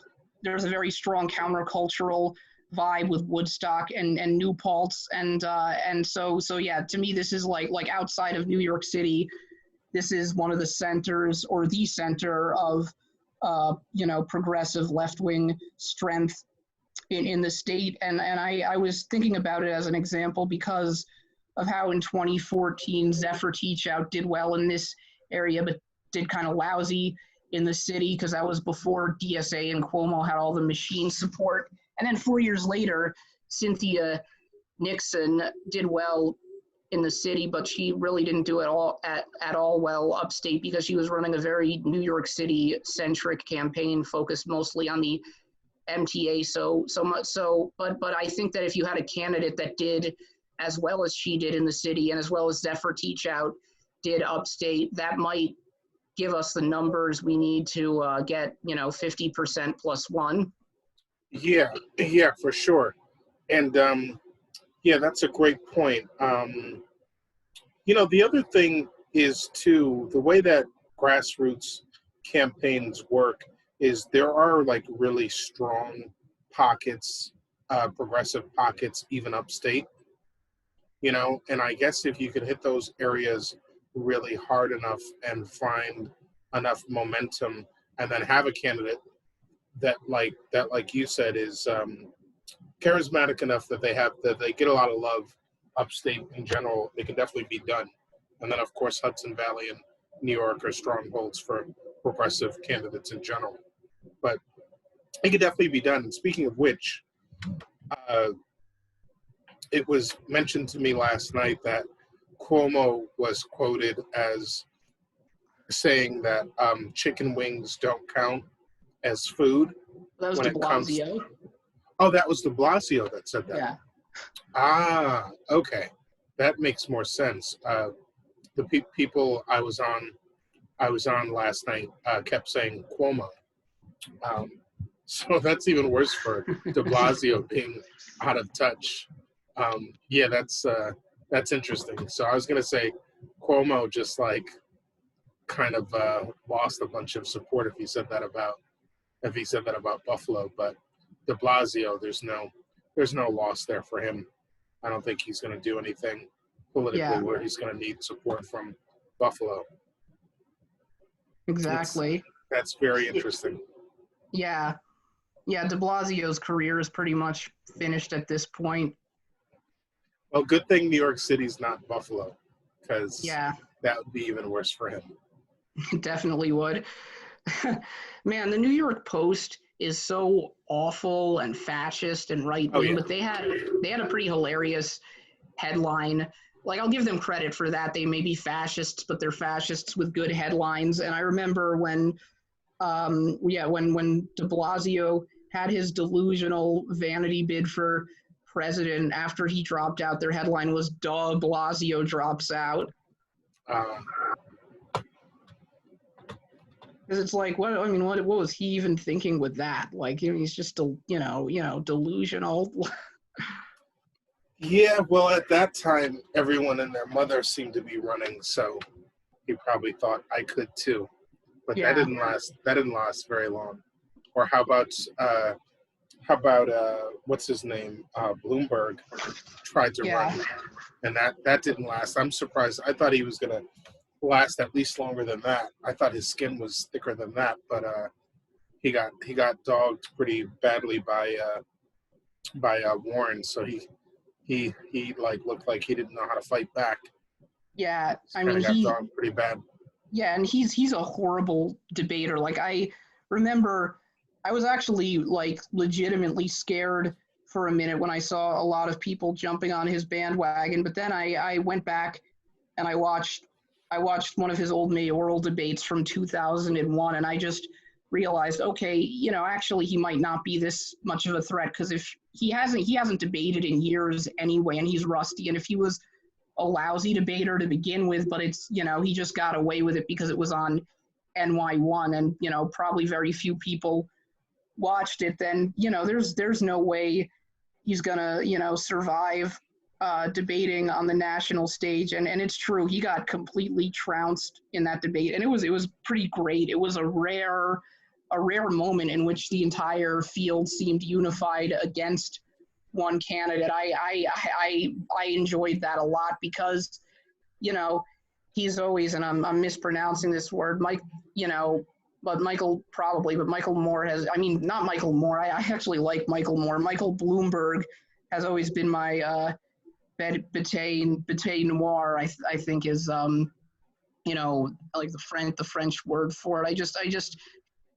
S3: there's a very strong countercultural vibe with Woodstock and New Paltz, and so yeah. To me, this is like outside of New York City, this is one of the centers or the center of progressive left wing strength in the state. And I was thinking about it as an example because of how in 2014 Zephyr Teachout did well in this area, but did kind of lousy in the city because that was before DSA and Cuomo had all the machine support. And then 4 years later, Cynthia Nixon did well in the city, but she really didn't do it all at all well upstate because she was running a very New York City centric campaign focused mostly on the MTA. But I think that if you had a candidate that did as well as she did in the city and as well as Zephyr Teachout did upstate, that might give us the numbers we need to get 50% plus one.
S2: Yeah, yeah, for sure. And yeah, that's a great point. The other thing is too the way that grassroots campaigns work is there are like really strong pockets, progressive pockets, even upstate. And I guess if you could hit those areas really hard enough and find enough momentum, and then have a candidate that like you said is charismatic enough that they get a lot of love upstate in general, it can definitely be done. And then of course Hudson Valley and New York are strongholds for progressive candidates in general. But it could definitely be done. And speaking of which, uh, it was mentioned to me last night that Cuomo was quoted as saying that chicken wings don't count as food
S3: That was
S2: when
S3: de
S2: it comes.
S3: Blasio.
S2: Oh, that was de Blasio that said that.
S3: Yeah.
S2: Ah, okay, that makes more sense. The people I was on last night kept saying Cuomo, um, so that's even worse for De Blasio being out of touch. Yeah, that's interesting. So I was gonna say Cuomo just like kind of lost a bunch of support if he said that about Buffalo, but De Blasio, there's no loss there for him. I don't think he's going to do anything politically
S3: Yeah,
S2: where he's going to need support from Buffalo. It's
S3: exactly.
S2: That's very interesting.
S3: Yeah. Yeah, de Blasio's career is pretty much finished at this point.
S2: Well, good thing New York City's not Buffalo, because
S3: Yeah,
S2: that would be even worse for him.
S3: definitely would. Man, the New York Post is so awful and fascist and right
S2: Oh
S3: wing,
S2: yeah,
S3: but they had a pretty hilarious headline. Like I'll give them credit for that. They may be fascists, but they're fascists with good headlines. And I remember when De Blasio had his delusional vanity bid for president after he dropped out, their headline was "De Blasio drops out."
S2: uh,
S3: Because it's like, what I mean, what was he even thinking with that? Like, he's just delusional.
S2: Yeah, well, at that time, everyone and their mother seemed to be running, so he probably thought I could too. But that
S3: Yeah,
S2: didn't last. That didn't last very long. Or how about what's his name? Bloomberg tried to run,
S3: yeah,
S2: and that didn't last. I'm surprised. I thought he was gonna last at least longer than that. I thought his skin was thicker than that, but he got dogged pretty badly by Warren. So he like looked like he didn't know how to fight back.
S3: yeah. I
S2: Kind
S3: mean,
S2: of got dogged pretty bad.
S3: yeah, and he's a horrible debater. Like, I remember I was actually like legitimately scared for a minute when I saw a lot of people jumping on his bandwagon, but then I went back and I watched one of his old mayoral debates from 2001, and I just realized, okay, actually he might not be this much of a threat, because if he hasn't debated in years anyway, and he's rusty, and if he was a lousy debater to begin with, but it's, he just got away with it because it was on NY1, and probably very few people watched it, then there's no way he's gonna survive debating on the national stage. And it's true, he got completely trounced in that debate, and it was pretty great. It was a rare moment in which the entire field seemed unified against one candidate. I enjoyed that a lot, because he's always, and I'm mispronouncing this word, Mike, but Michael probably, but Michael Moore not Michael Moore. I actually like Michael Moore. Michael Bloomberg has always been my bête noire. I think is like the French word for it. I just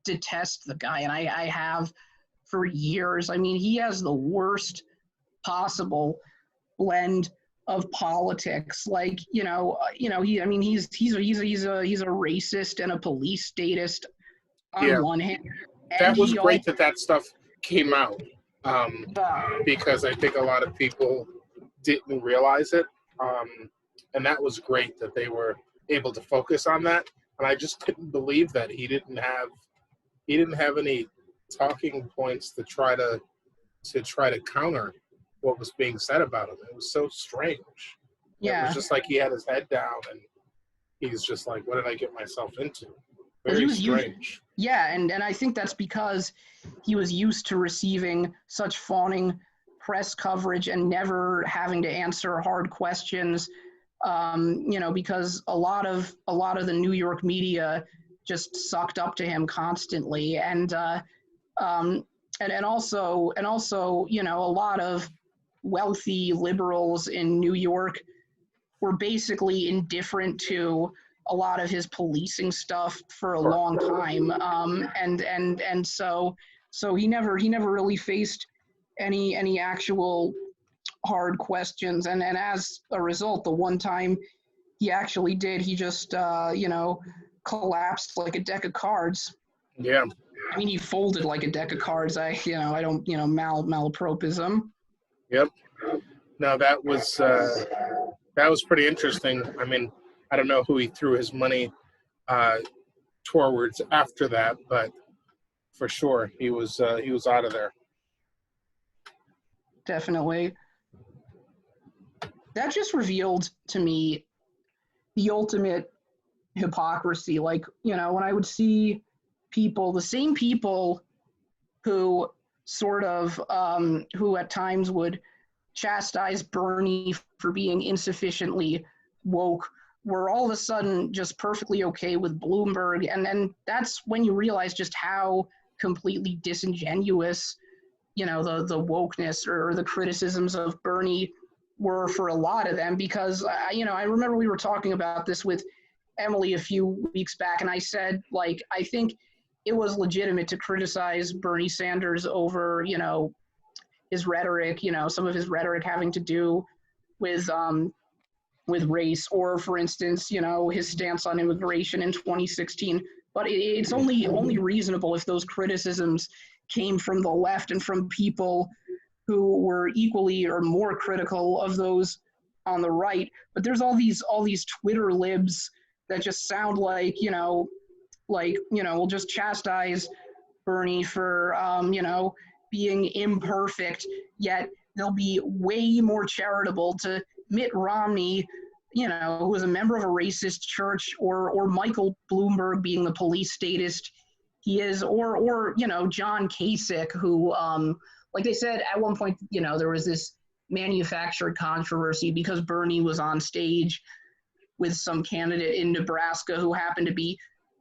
S3: detest the guy, and I have for years. I mean, he has the worst possible blend of politics. Like, he's a racist and a police statist on
S2: Yeah,
S3: one hand, and
S2: that was
S3: he
S2: great
S3: also
S2: that stuff came out, because I think a lot of people didn't realize it, and that was great that they were able to focus on that. And I just couldn't believe that he didn't have any talking points to try to counter what was being said about him. It was so strange. It was
S3: yeah.
S2: just like he had his head down, and he's just like, "What did I get myself into?"
S3: Well, he
S2: Very
S3: was used,
S2: strange.
S3: yeah, and I think that's because he was used to receiving such fawning press coverage and never having to answer hard questions. Because a lot of the New York media just sucked up to him constantly, um, and also a lot of wealthy liberals in New York were basically indifferent to a lot of his policing stuff for a long time, and so he never really faced any actual hard questions, and as a result, the one time he actually did, he just collapsed like a deck of cards.
S2: Yeah.
S3: I mean, he folded like a deck of cards. I don't malapropism.
S2: Yep. No, that was pretty interesting. I mean, I don't know who he threw his money uh, towards after that, but for sure he was out of there.
S3: Definitely. That just revealed to me the ultimate hypocrisy. Like, when I would see people, the same people who who at times would chastise Bernie for being insufficiently woke, were all of a sudden just perfectly okay with Bloomberg. And then that's when you realize just how completely disingenuous, the wokeness or the criticisms of Bernie were for a lot of them. Because, I remember we were talking about this with Emily a few weeks back, and I said, like, I think it was legitimate to criticize Bernie Sanders over, his rhetoric, some of his rhetoric having to do with race, or for instance, his stance on immigration in 2016. But it's only reasonable if those criticisms came from the left and from people who were equally or more critical of those on the right. But there's all these Twitter libs that just sound like like, will just chastise Bernie for, being imperfect, yet they'll be way more charitable to Mitt Romney, who was a member of a racist church, or Michael Bloomberg being the police statist he is, or John Kasich, who, like they said at one point, there was this manufactured controversy because Bernie was on stage with some candidate in Nebraska who happened to be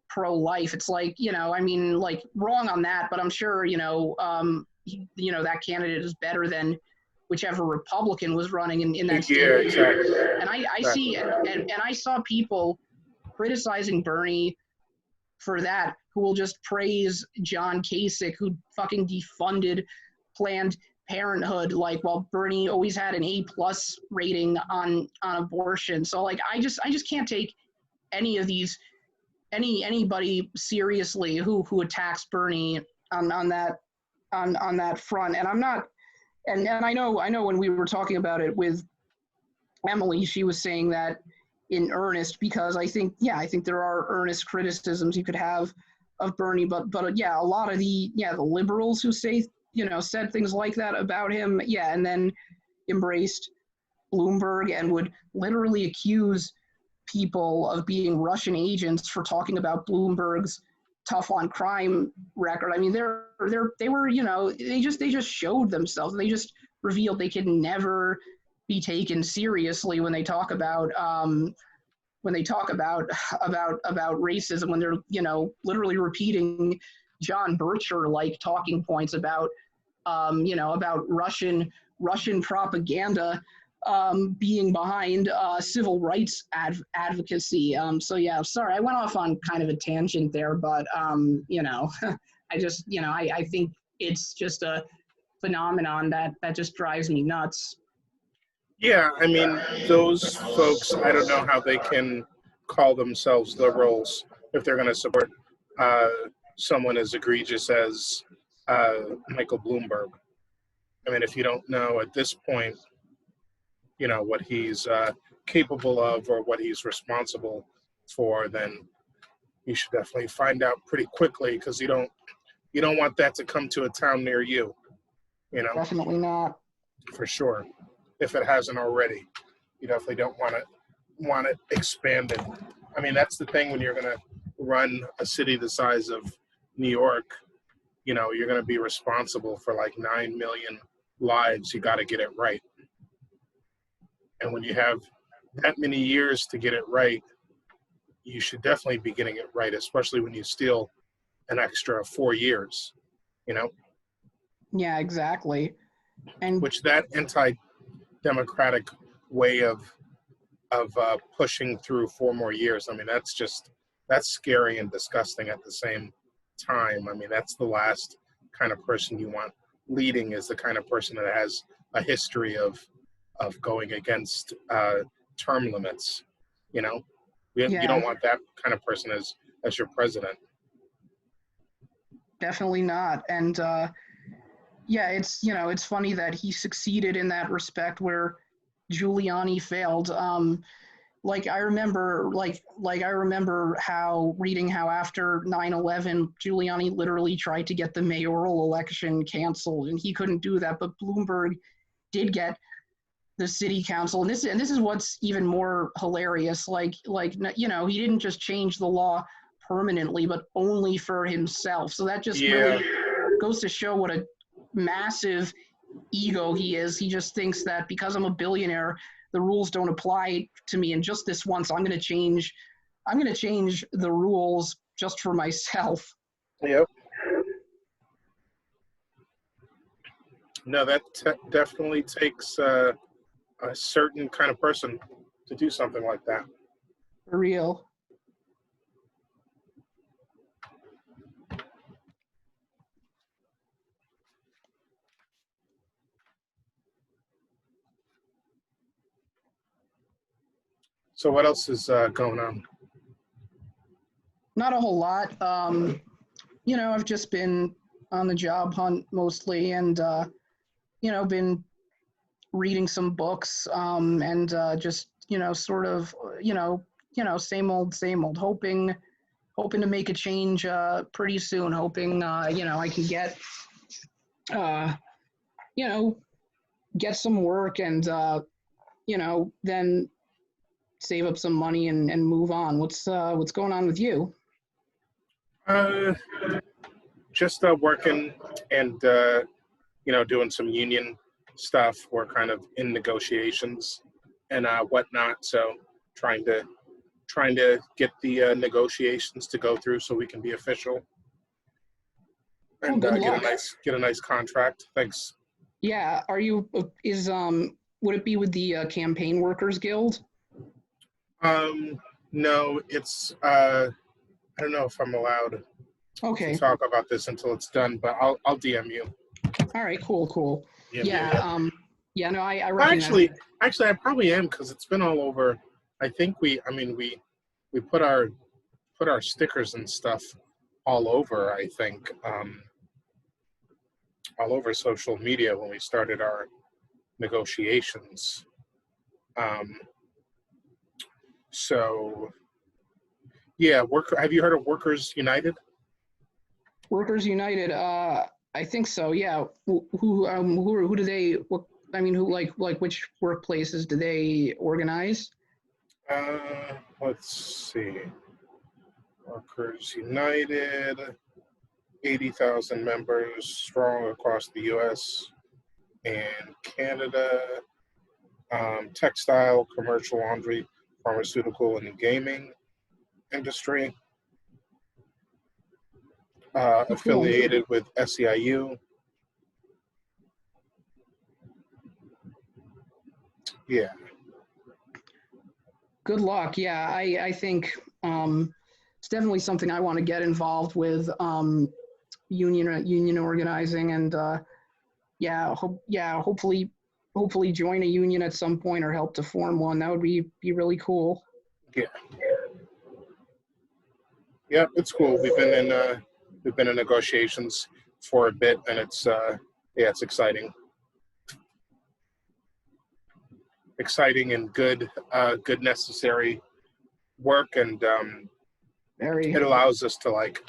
S3: pro-life. It's like, like wrong on that, but I'm sure, that candidate is better than whichever Republican was running in that state.
S2: Yeah, exactly.
S3: And I see, and I saw people criticizing Bernie for that, who will just praise John Kasich, who fucking defunded Planned Parenthood, like, while Bernie always had an A+ rating on abortion. So like, I just can't take any of these, anybody seriously who attacks Bernie on that front. And I'm not, and I know when we were talking about it with Emily, she was saying that in earnest, because I think there are earnest criticisms you could have of Bernie, but yeah, a lot of the liberals who say, said things like that about him, and then embraced Bloomberg and would literally accuse people of being Russian agents for talking about Bloomberg's tough on crime record. I mean, they were, they just showed themselves. They just revealed they could never be taken seriously when they talk about racism, when they're, literally repeating John Bircher like talking points about about Russian propaganda being behind civil rights advocacy. So yeah, sorry, I went off on kind of a tangent there, but I just, I think it's just a phenomenon that just drives me nuts.
S2: Yeah, I mean, those folks, I don't know how they can call themselves liberals if they're going to support someone as egregious as Michael Bloomberg. I mean, if you don't know at this point, what he's capable of or what he's responsible for, then you should definitely find out pretty quickly, because you don't want that to come to a town near you.
S3: Definitely not.
S2: For sure. If it hasn't already, you definitely don't want it expanded. I mean, that's the thing when you're going to run a city the size of New York. You're going to be responsible for like 9 million lives. You got to get it right. And when you have that many years to get it right, you should definitely be getting it right, especially when you steal an extra 4 years.
S3: Yeah, exactly. And
S2: which that anti-democratic way of pushing through 4 more years, I mean, that's scary and disgusting at the same time. I mean, that's the last kind of person you want leading, is the kind of person that has a history of going against term limits. You don't want that kind of person as your president.
S3: Definitely not. And it's funny that he succeeded in that respect where Giuliani failed. I remember reading how after 9/11, Giuliani literally tried to get the mayoral election canceled, and he couldn't do that. But Bloomberg did get the city council, and this is what's even more hilarious. He didn't just change the law permanently, but only for himself. So that just really goes to show what a massive ego he is. He just thinks that because I'm a billionaire, the rules don't apply to me, and just this once I'm going to change the rules just for myself.
S2: Yep. No, that definitely takes a certain kind of person to do something like that.
S3: For real.
S2: So what else is going on?
S3: Not a whole lot. I've just been on the job hunt mostly, and been reading some books, and just sort of same old, hoping hoping to make a change pretty soon. Hoping I can get uh, you know get some work and then save up some money and move on. What's going on with you?
S2: Uh, just working and doing some union stuff. We're kind of in negotiations and whatnot. So trying to get the negotiations to go through so we can be official
S3: Well,
S2: and
S3: good
S2: get
S3: luck.
S2: a nice contract. Thanks.
S3: Yeah, are you is would it be with the Campaign Workers Guild?
S2: No, it's I don't know if I'm allowed to
S3: Okay.
S2: talk about this until it's done, but I'll DM you.
S3: All right. Cool.
S2: DM you.
S3: Yeah. Yeah. No, I
S2: Well,
S3: recognize.
S2: actually, I probably am because it's been all over. I think we put our stickers and stuff all over. I think all over social media when we started our negotiations. Um, so yeah, have you heard of Workers United?
S3: Workers United. I think so. Yeah. Who do they? I mean, who like which workplaces do they organize?
S2: Let's see. Workers United, 80,000 members strong across the U.S. and Canada. Textile, commercial laundry, pharmaceutical, and gaming industry.
S3: Cool.
S2: Affiliated with SEIU. Yeah.
S3: Good luck. Yeah, I think it's definitely something I want to get involved with. Union organizing and hopefully join a union at some point or help to form one. That would be really cool.
S2: Yeah. Yeah, it's cool. We've been in negotiations for a bit, and it's it's exciting and good necessary work, and
S3: Very.
S2: it allows us to like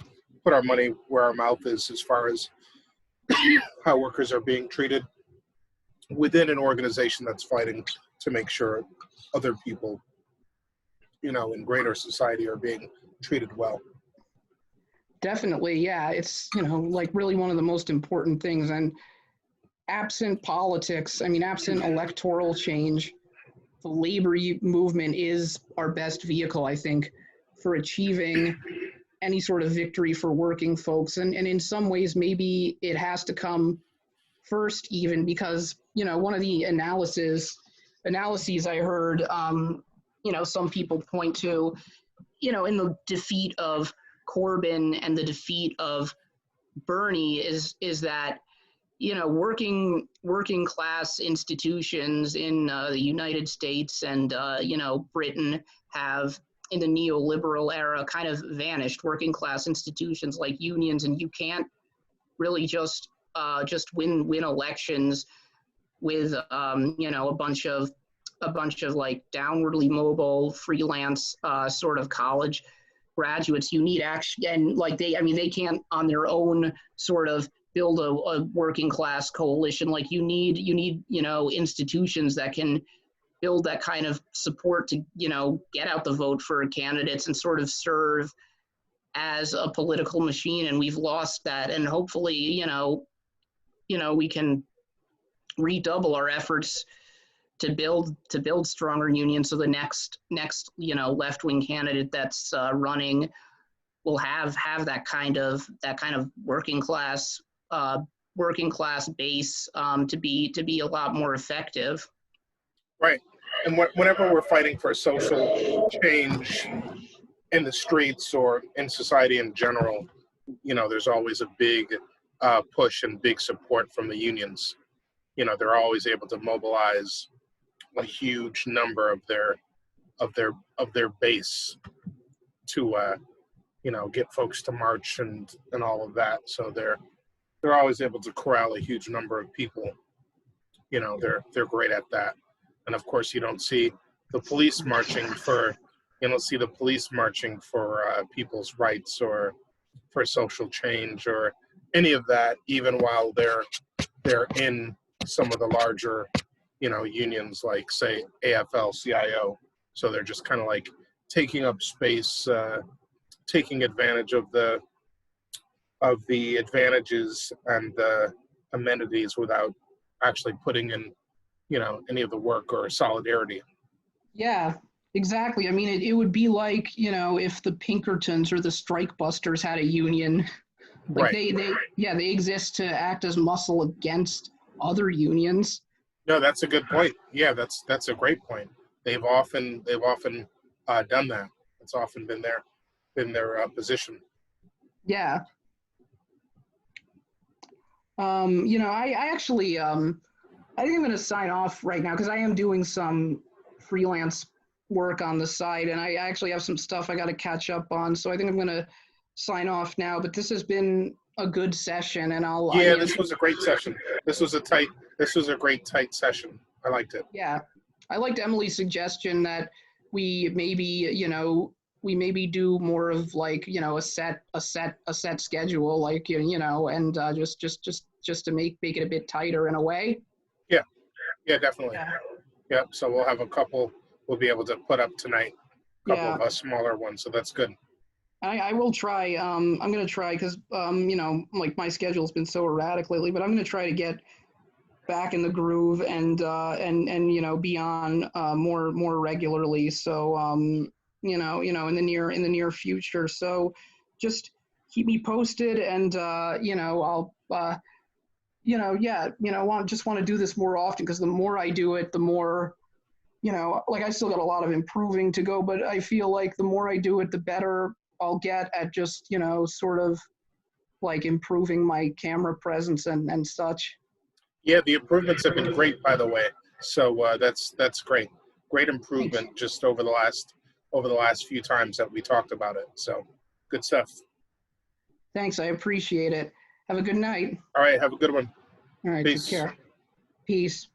S2: put our money where our mouth is as far as how workers are being treated within an organization that's fighting to make sure other people, in greater society are being treated well.
S3: Definitely, yeah. It's like really one of the most important things. And absent politics, I mean, absent electoral change, the labor movement is our best vehicle, I think, for achieving any sort of victory for working folks. And in some ways, maybe it has to come first, even because one of the analyses I heard, some people point to, in the defeat of Corbyn and the defeat of Bernie is that working class institutions in the United States and Britain have in the neoliberal era kind of vanished. Working class institutions like unions, and you can't really just win elections with a bunch of like downwardly mobile freelance sort of college graduates. You need action, and like they can't on their own sort of build a working class coalition. Like you need institutions that can build that kind of support to get out the vote for candidates and sort of serve as a political machine. And we've lost that, and hopefully we can redouble our efforts to build stronger unions, so the next left-wing candidate that's running will have that kind of working class base to be a lot more effective.
S2: Right. And whenever we're fighting for social change in the streets or in society in general, there's always a big push and big support from the unions. They're always able to mobilize a huge number of their base to get folks to march and all of that. So they're always able to corral a huge number of people. They're great at that. And of course, you don't see the police marching for You don't see the police marching for people's rights or for social change or any of that, even while they're in some of the larger, unions like say AFL-CIO. So they're just kind of like taking up space, taking advantage of the advantages and the amenities without actually putting in, any of the work or solidarity.
S3: Yeah, exactly. I mean, it would be like, if the Pinkertons or the Strike Busters had a union. Like
S2: Right.
S3: they exist to act as muscle against other unions.
S2: No, that's a good point. Yeah, that's a great point. They've often done that. It's often been their position.
S3: Yeah. I actually, I think I'm going to sign off right now because I am doing some freelance work on the side, and I actually have some stuff I got to catch up on. So I think I'm going to sign off now. But this has been a good session, and
S2: This was a great session. This was a great tight session. I liked it.
S3: Yeah, I liked Emily's suggestion that we maybe do more of like a set schedule, like and just to make it a bit tighter in a way.
S2: Yeah, definitely. Yeah. So we'll have a couple we'll be able to put up tonight. A couple of smaller ones, so that's good.
S3: I will try. I'm going to try because like my schedule's been so erratic lately, but I'm going to try to get back in the groove and be on more regularly. So in the near future. So just keep me posted, and I'll just want to do this more often because the more I do it, the more like I still got a lot of improving to go, but I feel like the more I do it, the better I'll get at just sort of like improving my camera presence and such.
S2: Yeah, the improvements have been great, by the way. So that's great. Great improvement.
S3: Thanks.
S2: Just over the last few times that we talked about it. So good stuff.
S3: Thanks, I appreciate it. Have a good night.
S2: All right, have a good one.
S3: All right,
S2: Peace.
S3: take care. Peace.